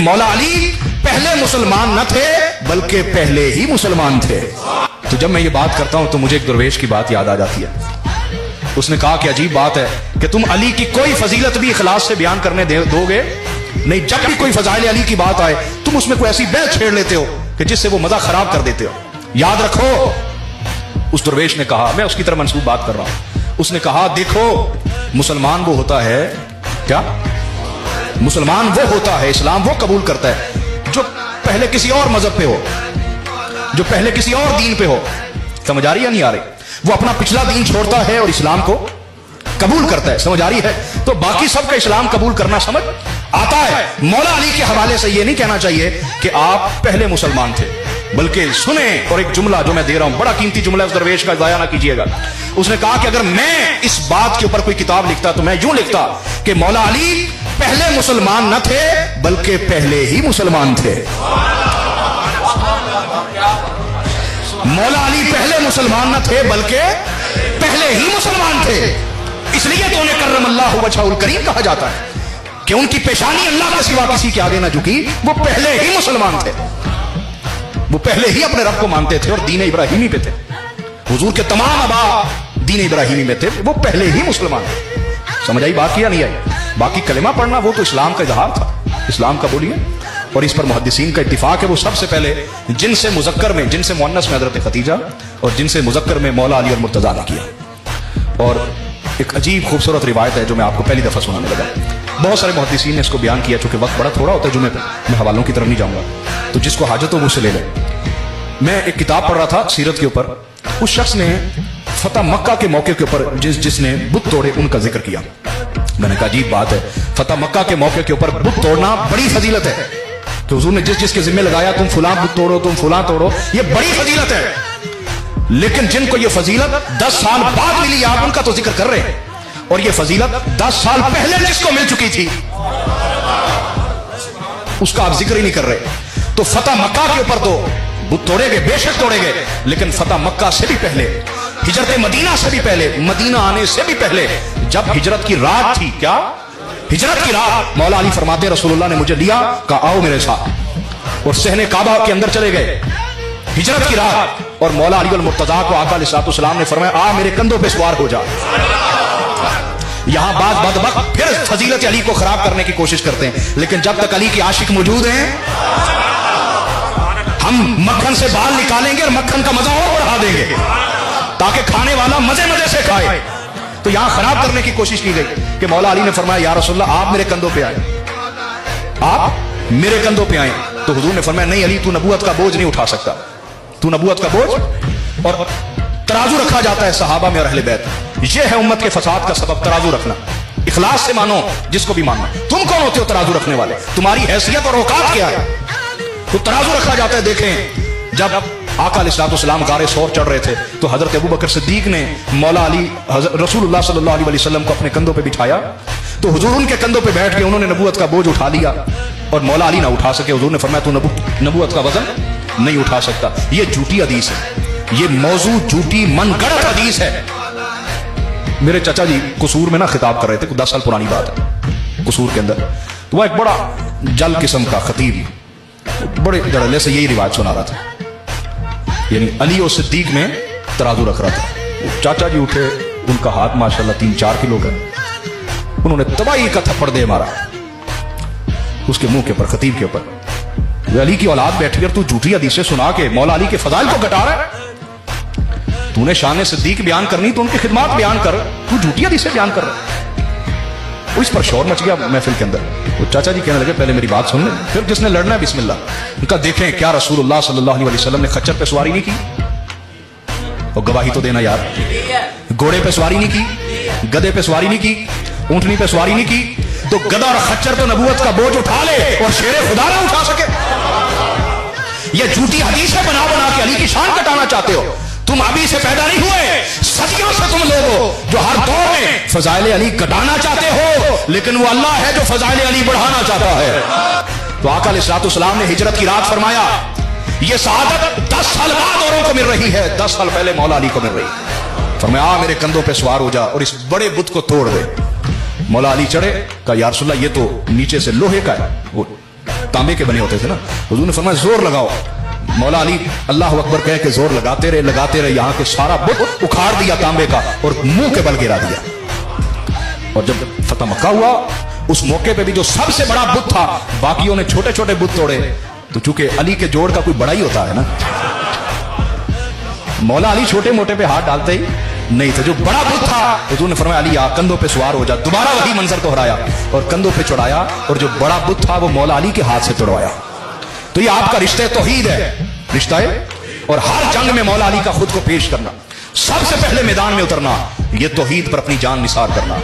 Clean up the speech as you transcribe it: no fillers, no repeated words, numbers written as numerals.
मौला अली पहले मुसलमान न थे बल्कि पहले ही मुसलमान थे। तो जब मैं ये बात करता हूं तो मुझे एक दरवेश की बात याद आ जाती है। उसने कहा कि अजीब बात है कि तुम अली की कोई फजीलत भी इखलास से बयान करने दोगे नहीं, जब भी कोई फजाइल अली की बात आए तुम उसमें कोई ऐसी बहस छेड़ लेते हो कि जिससे वो मजा खराब कर देते हो। याद रखो, उस दरवेश ने कहा, मैं उसकी तरह मंसूब बात कर रहा हूं, उसने कहा देखो मुसलमान वो होता है, क्या मुसलमान वो होता है, इस्लाम वो कबूल करता है जो पहले किसी और मजहब पे हो, जो पहले किसी और दीन पे हो। समझ आ रही है नहीं आ रही? वो अपना पिछला दीन छोड़ता है और इस्लाम को कबूल करता है। समझ आ रही है? तो बाकी सबका इस्लाम कबूल करना समझ आता है। मौला अली के हवाले से ये नहीं कहना चाहिए कि आप पहले मुसलमान थे, बल्कि सुने, और एक जुमला जो मैं दे रहा हूं बड़ा कीमती जुमला है, उस दरवेश का जाया ना कीजिएगा। उसने कहा कि अगर मैं इस बात के ऊपर कोई किताब लिखता तो मैं यूं लिखता कि मौला अली पहले मुसलमान न थे बल्कि पहले ही मुसलमान थे। मौला अली पहले मुसलमान न थे बल्कि पहले ही मुसलमान थे। इसलिए तो उन्हें करमल्लाहु वजहुल करीम कहा जाता है कि उनकी पेशानी अल्लाह के सिवा किसी के आगे ना झुकी। वो पहले ही मुसलमान थे, वो पहले ही अपने रब को मानते थे और दीन इब्राहिमी पे थे। हुजूर के तमाम आबा दीन इब्राहिमी में थे, वो पहले ही मुसलमान थे। समझ आई बात या नहीं आई? बाकी कलिमा पढ़ना वो तो इस्लाम का इजहार था, इस्लाम का बोलिए। और इस पर मुहद्दिसीन का इत्तिफाक है, वो सबसे पहले जिनसे मुज़क्कर में, जिनसे मुअन्नस में हज़रत खदीजा और जिनसे मुज़क्कर में मौला अली और मुर्तज़ा ने किया। और एक अजीब खूबसूरत रिवायत है जो मैं आपको पहली दफा सुनाने लगा। बहुत सारे मुहद्दिसीन ने इसको बयान किया, चूंकि वक्त बड़ा थोड़ा होता है जुमे पे, मैं हवालों की तरफ नहीं जाऊंगा, तो जिसको हाजत हो मुझसे ले ले। मैं एक किताब पढ़ रहा था सीरत के ऊपर, उस शख्स ने फतह मक्का के मौके के ऊपर जिसने बुत तोड़े उनका जिक्र किया। मैंने कहा अजीब बात है, फतह मक्का के मौके के ऊपर बुत तोड़ना बड़ी फजीलत है। तो हुजूर ने जिसके जिम्मे लगाया तुम फुलां बुत तोड़ो, तुम फुलां तोड़ो, ये बड़ी फजीलत है। लेकिन जिनको ये फजीलत 10 साल बाद मिली, आप उनका तो जिक्र कर रहे हैं, और ये फजीलत 10 साल पहले जिसको मिल चुकी थी उसका आप जिक्र ही नहीं कर रहे। तो फतह मक्का के ऊपर तो बुत तोड़े गए, बेशक तोड़े गए, लेकिन फतह मक्का से भी पहले, हिजरत मदीना से भी पहले, मदीना आने से भी पहले, जब हिजरत की रात थी, क्या हिजरत की रात, मौला अली फरमाते रसूलुल्लाह ने मुझे लिया, कहा आओ मेरे साथ, और सहने काबा के अंदर चले गए हिजरत की रात। और मौला अली और मुर्तजा को आका अलैहिस्सलाम ने फरमाया आ मेरे कंधों पे सवार हो जा। यहां बात बदबख्त फिर फजीलत अली को खराब करने की कोशिश करते हैं, लेकिन जब तक अली के आशिक मौजूद हैं हम मक्खन से बाल निकालेंगे और मक्खन का मजा और बढ़ा देंगे ताकि खाने वाला मजे मजे से खाए। तो यहां खराब करने की कोशिश की गई कि मौला अली ने फरमाया या रसूलल्लाह आप मेरे कंधों पे आए, आप मेरे कंधों पे आए। तो हुजूर ने फरमाया नहीं अली, तू नबूवत का बोझ नहीं उठा सकता, तू नबूवत का बोझ, और तराजू रखा जाता है सहाबा में और अहले बैत। ये है उम्मत के फसाद का सबब, तराजू रखना। इखलास से मानो जिसको भी मानना। तुम कौन होते हो तराजू रखने वाले? तुम्हारी हैसियत और औकात क्या है? तो तराजू रखा जाता है। देखें जब आका अलैहिस्सलाम गारे सौर चढ़ रहे थे तो हजरत अबू बकर सिद्दीक ने मौला अली रसूलुल्लाह सल्लल्लाहु अलैहि वसल्लम को अपने कंधों पे बिठाया, तो हुजूर उनके कंधों पे बैठ के उन्होंने नबूवत का बोझ उठा लिया और मौला अली ना उठा सके। हुजूर ने फरमाया तू नबूवत का वजन नहीं उठा सकता। ये झूठी हदीस है, ये मौजू झूठी मनगढ़ंत हदीस है। मेरे चाचा जी कसूर में ना खिताब कर रहे थे, 10 साल पुरानी बात है, कसूर के अंदर। तो वह एक बड़ा जल किस्म का खतीब बड़े धड़ल्ले से यही रिवाज सुना रहा था, यानी अली और सिद्दीक में तराजू रख रहा था। चाचा जी उठे, उनका हाथ माशाल्लाह 3-4 किलो का, उन्होंने तबाही का थप्पड़ दे मारा उसके मुंह के ऊपर, खतीब के ऊपर। अली की औलाद बैठी कर तू झूठी हदीसें सुना के मौला अली के फजाइल को घटा रहा है। तूने शान सिद्दीक बयान करनी तो उनकी खिदमत बयान कर, तू झूठी हदीसें बयान कर रहा है। इस पर शोर मच गया महफिल के अंदर। तो चाचा जी कहने लगे पहले मेरी बात सुन ले, फिर जिसने लड़ना है बिस्मिल्लाह। उनका देखें क्या रसूलुल्लाह सल्लल्लाहु अलैहि वसल्लम ने खच्चर पे सवारी नहीं की? और गवाही तो देना यार, घोड़े पे सवारी नहीं की, गधे पे सवारी नहीं की, ऊंटनी पे सवारी नहीं की। तो गधा और खच्चर तो नबूवत का बोझ उठा ले और शेरे खुदा ना उठा सके। ये झूठी हदीसें बना बना के अली की शान कटाना चाहते हो। तुम अभी से पैदा नहीं हुए, सदियों से तुम लोग हो जो हर दौर में फजाइल अली घटाना चाहते हो, लेकिन वो अल्लाह है जो फजाइल अली बढ़ाना चाहता है। तो आका अलैहिस्सलाम ने हिजरत की रात फरमाया, ये सआदत 10 साल बाद औरों को मिल रही है, 10 साल पहले मौला अली को मिल रही। फरमाया मेरे कंधों पे सवार हो जा और इस बड़े बुत को तोड़ दे। मौला अली चढ़े, कहा या रसूलल्लाह ये तो नीचे से लोहे का है, वो तांबे के बने होते थे ना। हुजूर ने फरमाया जोर लगाओ। मौला अली अल्लाह अकबर कह के जोर लगाते रहे, यहाँ के सारा बुत उखाड़ दिया तांबे का और मुंह के बल गिरा दिया। और जब फतह मक्का हुआ उस मौके पे भी जो सबसे बड़ा बुत था, बाकियों ने छोटे छोटे बुत तोड़े, तो चूंकि अली के जोड़ का कोई बड़ा ही होता है ना, मौला अली छोटे मोटे पे हाथ डालते ही नहीं थे। जो बड़ा बुत था हुजूर ने फरमाया अली आ कंधों पे सवार हो जा। दोबारा वही मंजर दोहराया और कंधों पे चढ़ाया और जो बड़ा बुत था वो मौला अली के हाथ से तोड़वाया। तो ये आपका रिश्ता तौहीद है, रिश्ता है। और हर जंग में मौला अली का खुद को पेश करना, सबसे पहले मैदान में उतरना, ये तौहीद पर अपनी जान निसार करना।